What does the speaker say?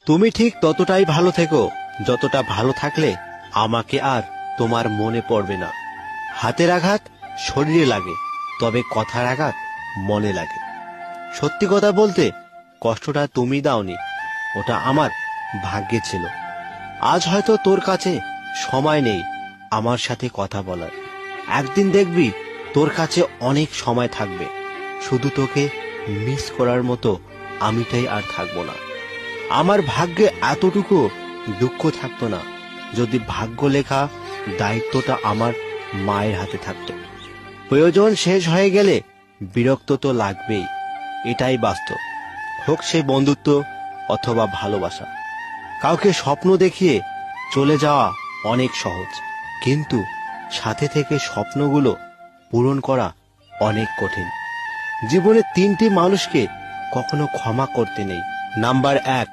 তুমি ঠিক ততটাই ভালো থেকো যতটা ভালো থাকলে আমাকে আর তোমার মনে পড়বে না। হাতের আঘাত শরীরে লাগে, তবে কথার আঘাত মনে লাগে। সত্যি কথা বলতে কষ্টটা তুমি দাওনি, ওটা আমার ভাগ্যে ছিল। আজ হয়তো তোর কাছে সময় নেই আমার সাথে কথা বলার, একদিন দেখবি তোর কাছে অনেক সময় থাকবে। শুধু তোকে মিস করার মতো আমিটাই আর থাকবো না। আমার ভাগ্যে এতটুকু দুঃখ থাকতো না যদি ভাগ্য লেখা দায়িত্বটা আমার মায়ের হাতে থাকতো। প্রয়োজন শেষ হয়ে গেলে বিরক্ত তো লাগবেই, এটাই বাস্তব। হোক সে বন্ধুত্ব অথবা ভালোবাসা। কাউকে স্বপ্ন দেখিয়ে চলে যাওয়া অনেক সহজ, কিন্তু সাথে থেকে স্বপ্নগুলো পূরণ করা অনেক কঠিন। জীবনে তিনটি মানুষকে কখনো ক্ষমা করতে নেই। নাম্বার 1,